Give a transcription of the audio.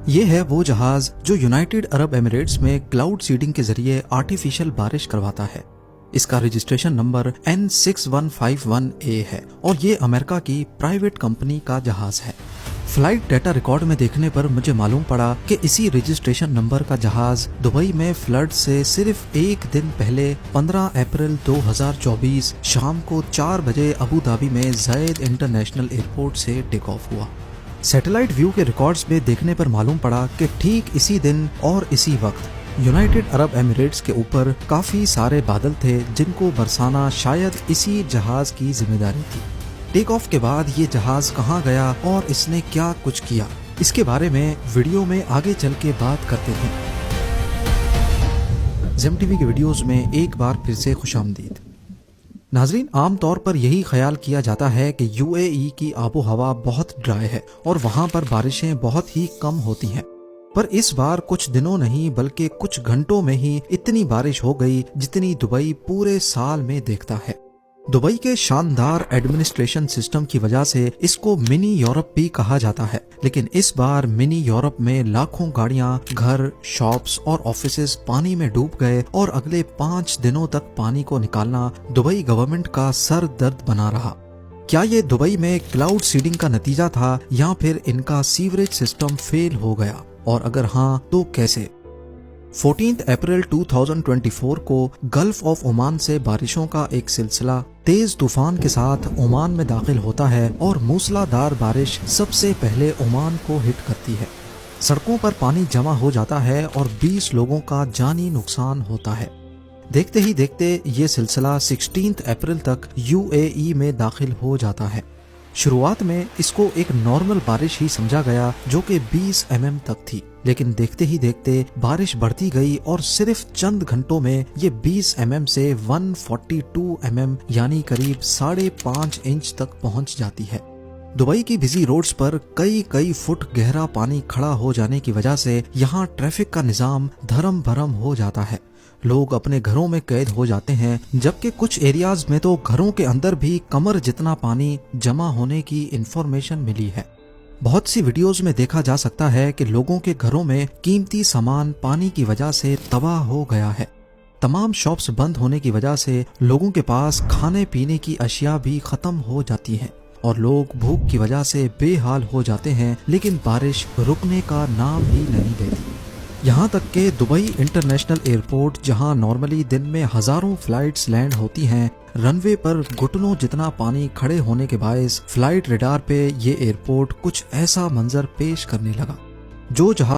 یہ ہے وہ جہاز جو یونائٹڈ عرب ایمریٹس میں کلاؤڈ سیڈنگ کے ذریعے آرٹیفیشل بارش کرواتا ہے۔ اس کا رجسٹریشن نمبر N6151A ہے اور یہ امریکہ کی پرائیویٹ کمپنی کا جہاز ہے۔ فلائٹ ڈیٹا ریکارڈ میں دیکھنے پر مجھے معلوم پڑا کہ اسی رجسٹریشن نمبر کا جہاز دبئی میں فلڈ سے صرف ایک دن پہلے 15 اپریل 2024 شام کو 4 بجے ابو دھابی میں زائد انٹرنیشنل ایئرپورٹ سے ٹیک آف ہوا۔ سیٹلائٹ ویو کے ریکارڈز میں دیکھنے پر معلوم پڑا کہ ٹھیک اسی دن اور اسی وقت یونائٹڈ عرب ایمریٹس کے اوپر کافی سارے بادل تھے جن کو برسانا شاید اسی جہاز کی ذمہ داری تھی۔ ٹیک آف کے بعد یہ جہاز کہاں گیا اور اس نے کیا کچھ کیا، اس کے بارے میں ویڈیو میں آگے چل کے بات کرتے ہیں۔ زیم ٹی وی کے ویڈیوز میں ایک بار پھر سے خوش آمدید۔ ناظرین، عام طور پر یہی خیال کیا جاتا ہے کہ یو اے ای کی آب و ہوا بہت ڈرائی ہے اور وہاں پر بارشیں بہت ہی کم ہوتی ہیں، پر اس بار کچھ دنوں نہیں بلکہ کچھ گھنٹوں میں ہی اتنی بارش ہو گئی جتنی دبئی پورے سال میں دیکھتا ہے۔ دبئی کے شاندار ایڈمنسٹریشن سسٹم کی وجہ سے اس کو منی یورپ بھی کہا جاتا ہے، لیکن اس بار منی یورپ میں لاکھوں گاڑیاں، گھر، شاپس اور آفیسز پانی میں ڈوب گئے اور اگلے 5 دنوں تک پانی کو نکالنا دبئی گورنمنٹ کا سر درد بنا رہا۔ کیا یہ دبئی میں کلاؤڈ سیڈنگ کا نتیجہ تھا یا پھر ان کا سیوریج سسٹم فیل ہو گیا، اور اگر ہاں تو کیسے؟ 14 اپریل 2024 کو گلف آف عمان سے بارشوں کا ایک سلسلہ تیز طوفان کے ساتھ عمان میں داخل ہوتا ہے اور موسلا دھار بارش سب سے پہلے عمان کو ہٹ کرتی ہے۔ سڑکوں پر پانی جمع ہو جاتا ہے اور 20 لوگوں کا جانی نقصان ہوتا ہے۔ دیکھتے ہی دیکھتے یہ سلسلہ 16 اپریل تک یو اے ای میں داخل ہو جاتا ہے۔ شروعات میں اس کو ایک نارمل بارش ہی سمجھا گیا جو کہ 20 mm تک تھی، لیکن دیکھتے ہی دیکھتے بارش بڑھتی گئی اور صرف چند گھنٹوں میں یہ 20 mm سے 142 mm یعنی قریب 5.5 انچ تک پہنچ جاتی ہے۔ دبئی کی بزی روڈز پر کئی فٹ گہرا پانی کھڑا ہو جانے کی وجہ سے یہاں ٹریفک کا نظام دھرم بھرم ہو جاتا ہے۔ لوگ اپنے گھروں میں قید ہو جاتے ہیں، جبکہ کچھ ایریاز میں تو گھروں کے اندر بھی کمر جتنا پانی جمع ہونے کی انفارمیشن ملی ہے۔ بہت سی ویڈیوز میں دیکھا جا سکتا ہے کہ لوگوں کے گھروں میں قیمتی سامان پانی کی وجہ سے تباہ ہو گیا ہے۔ تمام شاپس بند ہونے کی وجہ سے لوگوں کے پاس کھانے پینے کی اشیاء بھی ختم ہو جاتی ہیں اور لوگ بھوک کی وجہ سے بے حال ہو جاتے ہیں، لیکن بارش رکنے کا نام ہی نہیں لیتی۔ یہاں تک کہ دبئی انٹرنیشنل ایئرپورٹ، جہاں نارملی دن میں ہزاروں فلائٹس لینڈ ہوتی ہیں، رن وے پر گھٹنوں جتنا پانی کھڑے ہونے کے باعث فلائٹ ریڈار پہ یہ ایئرپورٹ کچھ ایسا منظر پیش کرنے لگا۔ جو جہاز